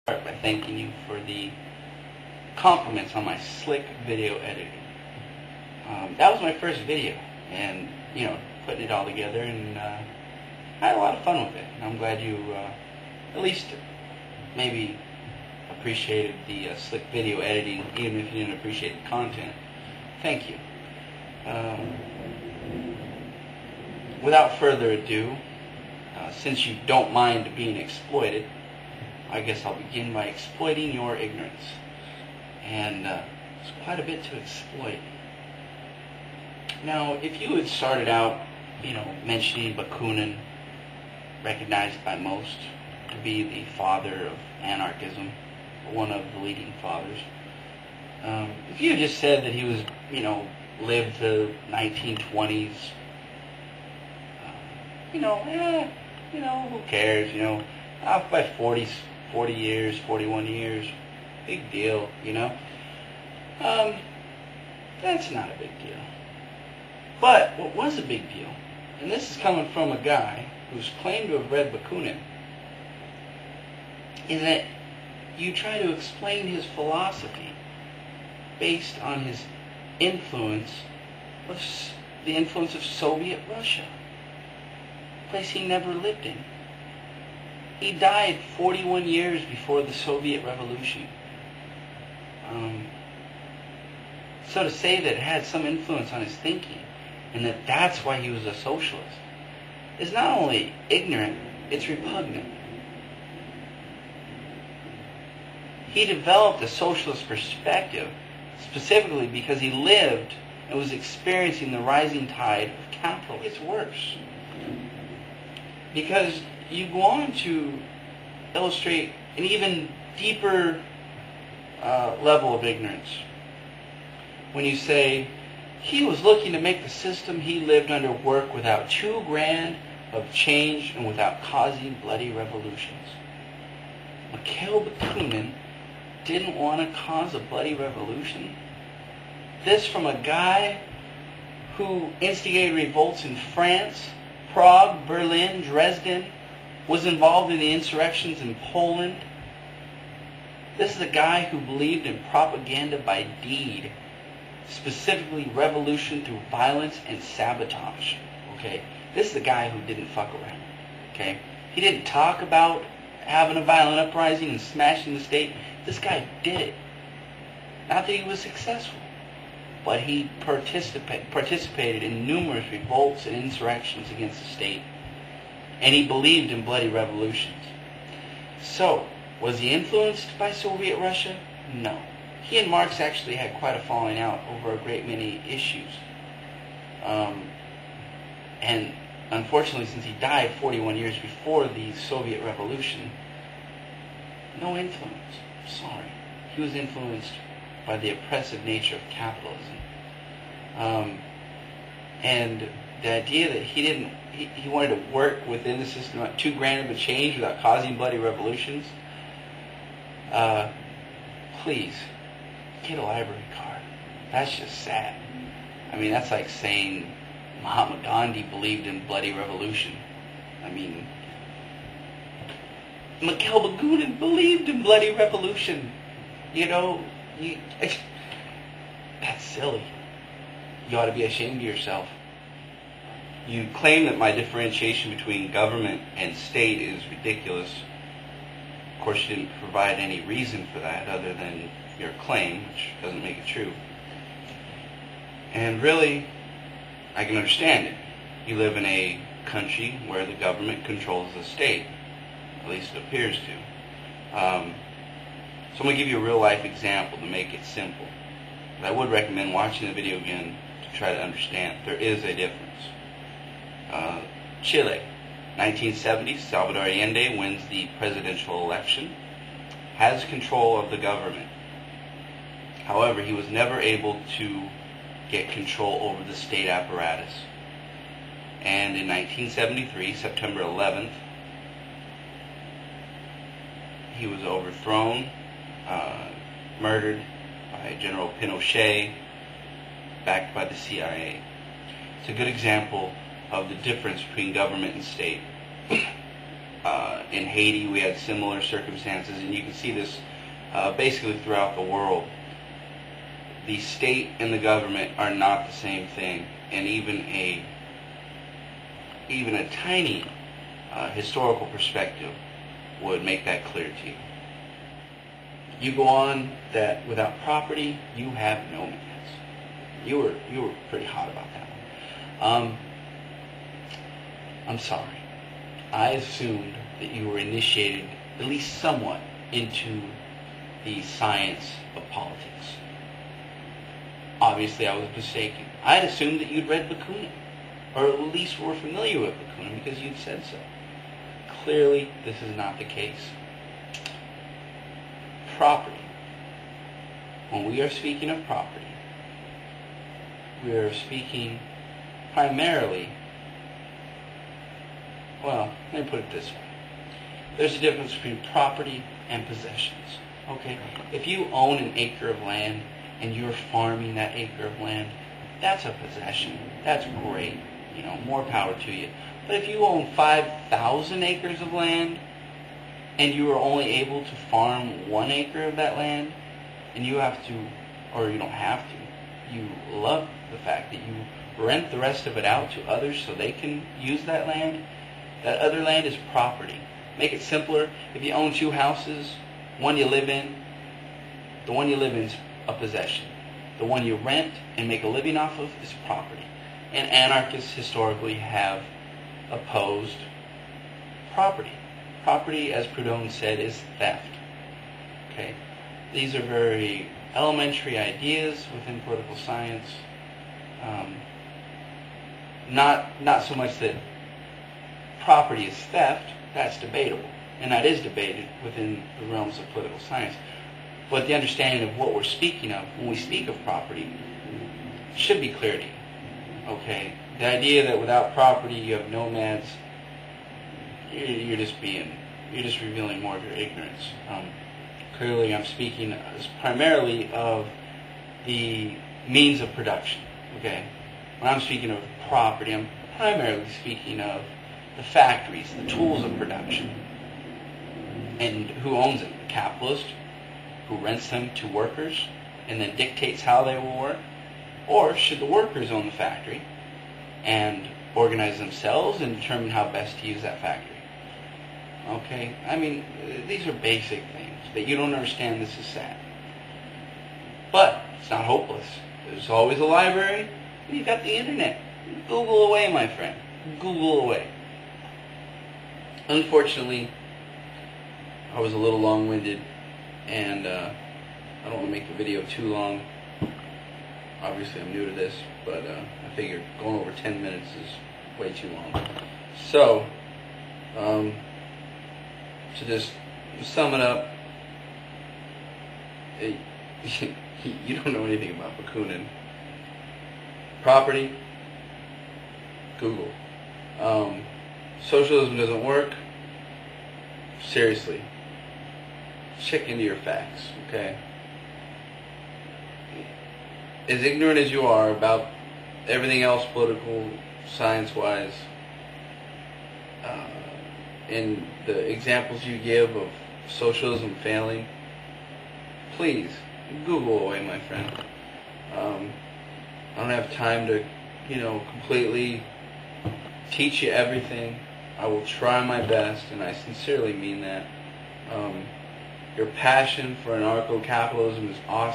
Start by thanking you for the compliments on my slick video editing. That was my first video, and putting it all together, and I had a lot of fun with it. And I'm glad you at least maybe appreciated the slick video editing, even if you didn't appreciate the content. Thank you. Without further ado, since you don't mind being exploited, I guess I'll begin by exploiting your ignorance. And there's quite a bit to exploit. Now, if you had started out, mentioning Bakunin, recognized by most to be the father of anarchism, one of the leading fathers, if you had just said that he was, lived the 1920s, who cares, off by 40 years, 41 years, big deal, that's not a big deal. But what was a big deal, and this is coming from a guy who's claimed to have read Bakunin, is that you try to explain his philosophy based on his influence of the influence of Soviet Russia, a place he never lived in. He died 41 years before the Soviet Revolution. So to say that it had some influence on his thinking, and that that's why he was a socialist, is not only ignorant, it's repugnant. He developed a socialist perspective specifically because he lived and was experiencing the rising tide of capitalism. It's worse, because you go on to illustrate an even deeper level of ignorance when you say he was looking to make the system he lived under work without $2,000 of change and without causing bloody revolutions. Mikhail Bakunin didn't want to cause a bloody revolution. This from a guy who instigated revolts in France, Prague, Berlin, Dresden, was involved in the insurrections in Poland. This is a guy who believed in propaganda by deed, specifically revolution through violence and sabotage. Okay, this is a guy who didn't fuck around. Okay, he didn't talk about having a violent uprising and smashing the state. This guy did it. Not that he was successful, but he participated in numerous revolts and insurrections against the state. And he believed in bloody revolutions. So, was he influenced by Soviet Russia? No. He and Marx actually had quite a falling out over a great many issues. And unfortunately, since he died 41 years before the Soviet Revolution, no influence. Sorry. He was influenced by the oppressive nature of capitalism. And the idea that he wanted to work within the system at $2,000 of a change without causing bloody revolutions. Please, get a library card. That's just sad. I mean, that's like saying Mahatma Gandhi believed in bloody revolution. I mean, Mikhail Bakunin believed in bloody revolution. That's silly. You ought to be ashamed of yourself. You claim that my differentiation between government and state is ridiculous. Of course, you didn't provide any reason for that other than your claim, which doesn't make it true. And really, I can understand it. You live in a country where the government controls the state. At least it appears to. So I'm going to give you a real-life example to make it simple. But I would recommend watching the video again to try to understand. There is a difference. Chile, 1970, Salvador Allende wins the presidential election, has control of the government. However, he was never able to get control over the state apparatus. And in 1973, September 11th, he was overthrown, murdered by General Pinochet, backed by the CIA. It's a good example of the difference between government and state. In Haiti, we had similar circumstances, and you can see this basically throughout the world. The state and the government are not the same thing, and even a tiny historical perspective would make that clear to you. You go on that without property, you have nomads. You were pretty hot about that one. I'm sorry. I assumed that you were initiated, at least somewhat, into the science of politics. Obviously, I was mistaken. I had assumed that you'd read Bakunin, or at least were familiar with Bakunin because you'd said so. Clearly, this is not the case. Property. When we are speaking of property, we are speaking primarily, well, let me put it this way. There's a difference between property and possessions. Okay? If you own an acre of land and you're farming that acre of land, that's a possession. That's great. You know, more power to you. But if you own 5,000 acres of land and you are only able to farm 1 acre of that land, and you have to, or you don't have to, you love the fact that you rent the rest of it out to others so they can use that land, that other land is property. Make it simpler. If you own 2 houses, one you live in, the one you live in is a possession. The one you rent and make a living off of is property. And anarchists historically have opposed property. Property, as Proudhon said, is theft. Okay? These are very elementary ideas within political science. Not so much that property is theft, that's debatable. And that is debated within the realms of political science. But the understanding of what we're speaking of when we speak of property should be clear to you. Okay? The idea that without property you have nomads, you're just revealing more of your ignorance. Clearly I'm speaking primarily of the means of production. Okay? When I'm speaking of property, I'm primarily speaking of the factories, the tools of production. And who owns it? The capitalist, who rents them to workers and then dictates how they will work? Or should the workers own the factory and organize themselves and determine how best to use that factory? Okay? I mean, these are basic things. That you don't understand, this is sad. But it's not hopeless. There's always a library, and you've got the internet. Google away, my friend. Google away. Unfortunately, I was a little long-winded, and I don't want to make the video too long. Obviously, I'm new to this, but I figured going over 10 minutes is way too long. So, to just sum it up, you don't know anything about Bakunin. Property, Google. Socialism doesn't work. Seriously. Check into your facts, okay? As ignorant as you are about everything else political, science-wise, and the examples you give of socialism failing, please, Google away, my friend. I don't have time to, completely teach you everything. I will try my best, and I sincerely mean that. Your passion for anarcho-capitalism is awesome.